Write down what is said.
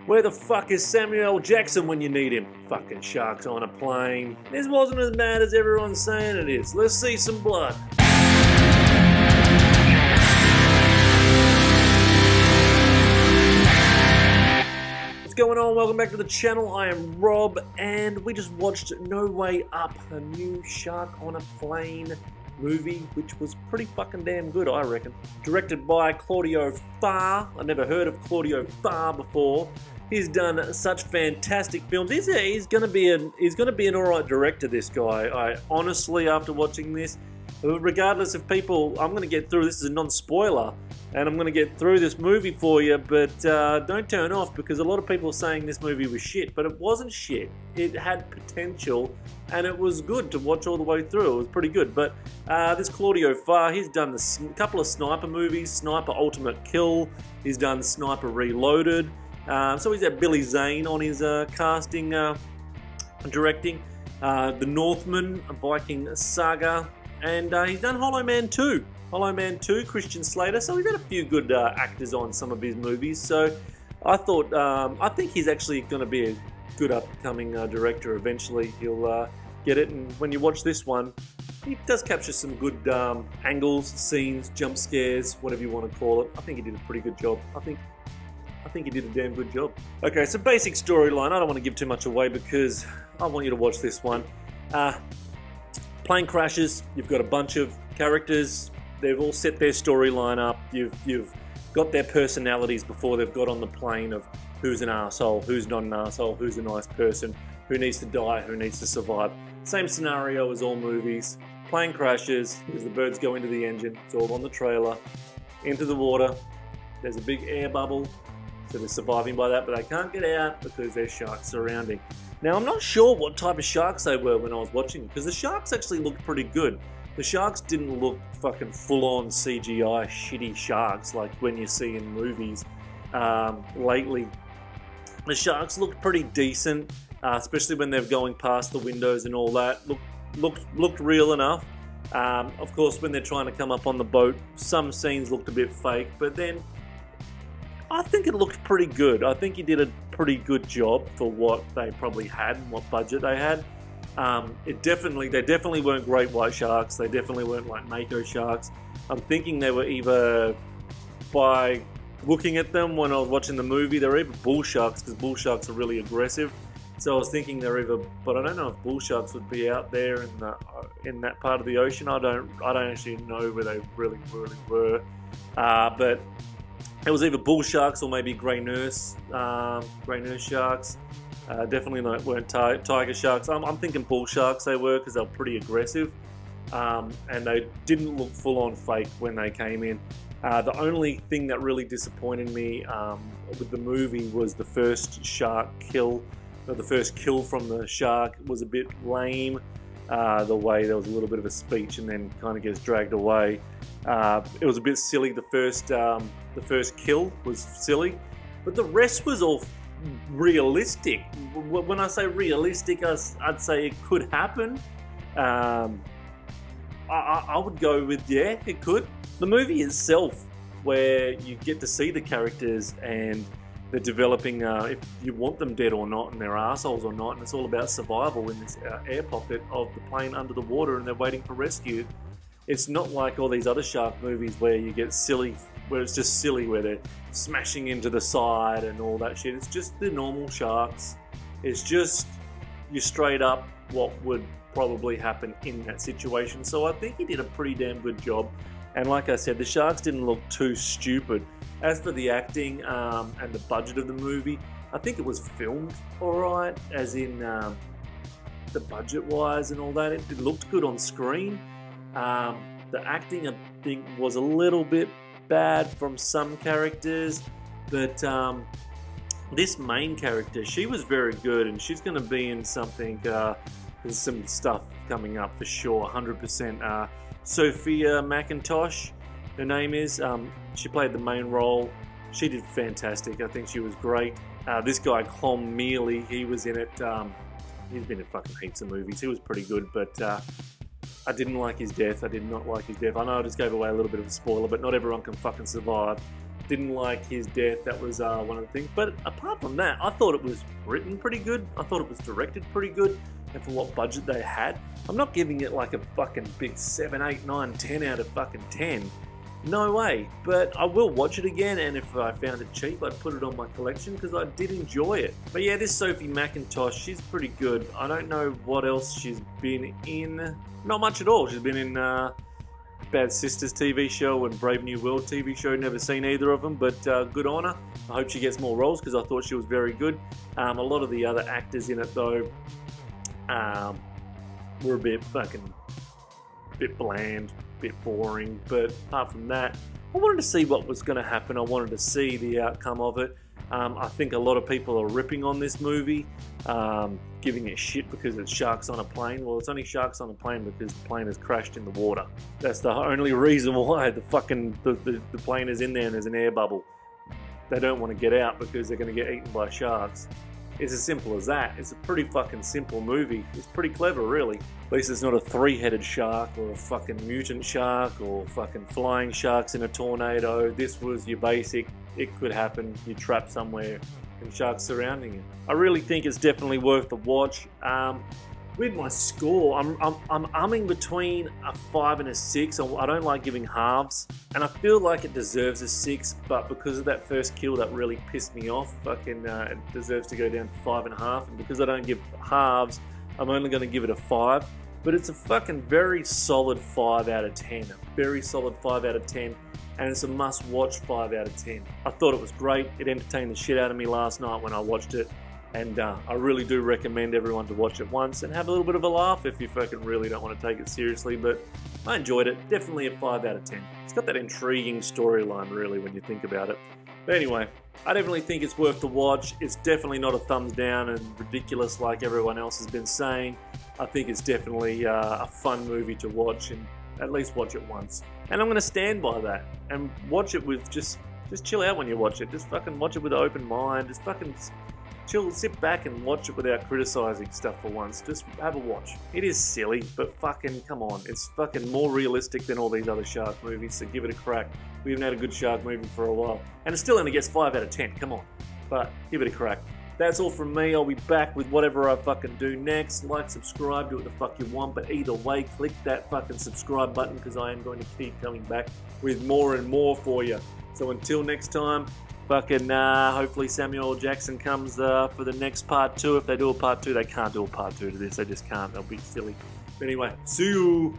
Where the fuck is Samuel L. Jackson when you need him? Fucking sharks on a plane. This wasn't as bad as everyone's saying it is. Let's see some blood. What's going on? Welcome back to the channel. I am Rob, and we just watched No Way Up, a new shark on a plane movie, which was pretty fucking damn good, I reckon. Directed by Claudio Farr. I never heard of Claudio Farr before. He's done such fantastic films. He's gonna be an alright director, this guy. I honestly, after watching this, regardless of people, I'm gonna get through. This is a non-spoiler, and I'm gonna get through this movie for you. But don't turn off, because a lot of people are saying this movie was shit, but it wasn't shit. It had potential, and it was good to watch all the way through. It was pretty good. But this Claudio Farr, he's done a couple of sniper movies, Sniper Ultimate Kill. He's done Sniper Reloaded. So he's had Billy Zane on his casting, directing. The Northman, a Viking Saga. And he's done Hollow Man 2. Hollow Man 2, Christian Slater. So he's had a few good actors on some of his movies. So I think he's actually going to be a good upcoming director eventually. He'll get it. And when you watch this one, he does capture some good angles, scenes, jump scares, whatever you want to call it. I think he did a pretty good job. I think he did a damn good job. Okay, so basic storyline. I don't want to give too much away because I want you to watch this one. Plane crashes. You've got a bunch of characters. They've all set their storyline up. You've got their personalities before they've got on the plane of who's an arsehole, who's not an arsehole, who's a nice person, who needs to die, who needs to survive. Same scenario as all movies. Plane crashes because the birds go into the engine. It's all on the trailer. Into the water. There's a big air bubble. So they're surviving by that, but they can't get out because there's sharks surrounding. Now, I'm not sure what type of sharks they were when I was watching, because the sharks actually looked pretty good. The sharks didn't look fucking full-on CGI shitty sharks like when you see in movies lately. The sharks looked pretty decent, especially when they're going past the windows and all that. Looked real enough. Of course, when they're trying to come up on the boat, some scenes looked a bit fake, but then I think it looked pretty good. I think he did a pretty good job for what they probably had and what budget they had. They definitely weren't great white sharks. They definitely weren't like mako sharks. I'm thinking they were either, by looking at them when I was watching the movie, they were either bull sharks, because bull sharks are really aggressive. So I was thinking they're either, but I don't know if bull sharks would be out there in that part of the ocean. I don't actually know where they really were. But it was either bull sharks or maybe grey nurse sharks. Definitely weren't tiger sharks. I'm thinking bull sharks they were, because they were pretty aggressive. And they didn't look full on fake when they came in. The only thing that really disappointed me with the movie was the first shark kill. The first kill from the shark was a bit lame. The way there was a little bit of a speech and then kind of gets dragged away. It was a bit silly. The first kill was silly, but the rest was all realistic. When I say realistic, I'd say it could happen. I would go with, yeah, it could. The movie itself, where you get to see the characters and they're developing if you want them dead or not, and they're assholes or not, and it's all about survival in this air pocket of the plane under the water, and they're waiting for rescue. It's not like all these other shark movies where you get silly, where it's just silly, where they're smashing into the side and all that shit. It's just the normal sharks. It's just you straight up what would probably happen in that situation. So I think he did a pretty damn good job. And like I said, the sharks didn't look too stupid. As for the acting and the budget of the movie, I think it was filmed alright, as in the budget-wise and all that. It looked good on screen. The acting, I think, was a little bit bad from some characters, but this main character, she was very good, and she's going to be in something. There's some stuff coming up for sure, 100%. Sophia McIntosh, her name is. She played the main role. She did fantastic. I think she was great. This guy, Clom Mealy, he was in it. He's been in fucking heaps of movies. He was pretty good, but I didn't like his death. I did not like his death. I know I just gave away a little bit of a spoiler, but not everyone can fucking survive. Didn't like his death. That was one of the things. But apart from that, I thought it was written pretty good. I thought it was directed pretty good. And for what budget they had, I'm not giving it like a fucking big 7, 8, 9, 10 out of fucking 10. No way. But I will watch it again, and if I found it cheap, I'd put it on my collection because I did enjoy it. But yeah, this Sophie McIntosh, she's pretty good. I don't know what else she's been in. Not much at all. She's been in Bad Sisters TV show and Brave New World TV show. Never seen either of them, but good on her. I hope she gets more roles because I thought she was very good. A lot of the other actors in it, though, were a bit bland, bit boring. But apart from that, I wanted to see what was going to happen. I wanted to see the outcome of it. I think a lot of people are ripping on this movie, giving it shit because it's sharks on a plane. Well, it's only sharks on a plane because the plane has crashed in the water. That's the only reason why the plane is in there and there's an air bubble. They don't want to get out because they're going to get eaten by sharks. It's as simple as that. It's a pretty fucking simple movie. It's pretty clever, really. At least it's not a three-headed shark or a fucking mutant shark or fucking flying sharks in a tornado. This was your basic, it could happen, you're trapped somewhere and sharks surrounding you. I really think it's definitely worth the watch. With my score, I'm umming between a 5 and a 6. I don't like giving halves, and I feel like it deserves a 6, but because of that first kill that really pissed me off, it deserves to go down to 5.5, and because I don't give halves, I'm only going to give it a 5. But it's a fucking very solid 5 out of 10. A very solid 5 out of 10. And it's a must-watch 5 out of 10. I thought it was great. It entertained the shit out of me last night when I watched it. And I really do recommend everyone to watch it once and have a little bit of a laugh if you fucking really don't want to take it seriously. But I enjoyed it. Definitely a 5 out of 10. It's got that intriguing storyline, really, when you think about it. But anyway, I definitely think it's worth the watch. It's definitely not a thumbs down and ridiculous like everyone else has been saying. I think it's definitely a fun movie to watch, and at least watch it once. And I'm going to stand by that and watch it with just chill out when you watch it. Just fucking watch it with an open mind. Just fucking chill, sit back and watch it without criticizing stuff for once. Just have a watch. It is silly, but fucking come on. It's fucking more realistic than all these other shark movies, so give it a crack. We haven't had a good shark movie for a while. And it still only gets 5 out of 10, come on. But give it a crack. That's all from me. I'll be back with whatever I fucking do next. Like, subscribe, do what the fuck you want. But either way, click that fucking subscribe button because I am going to keep coming back with more and more for you. So until next time, fucking hopefully Samuel L. Jackson comes for the next part 2. If they do a part 2, they can't do a part 2 to this. They just can't. They'll be silly. But anyway, see you.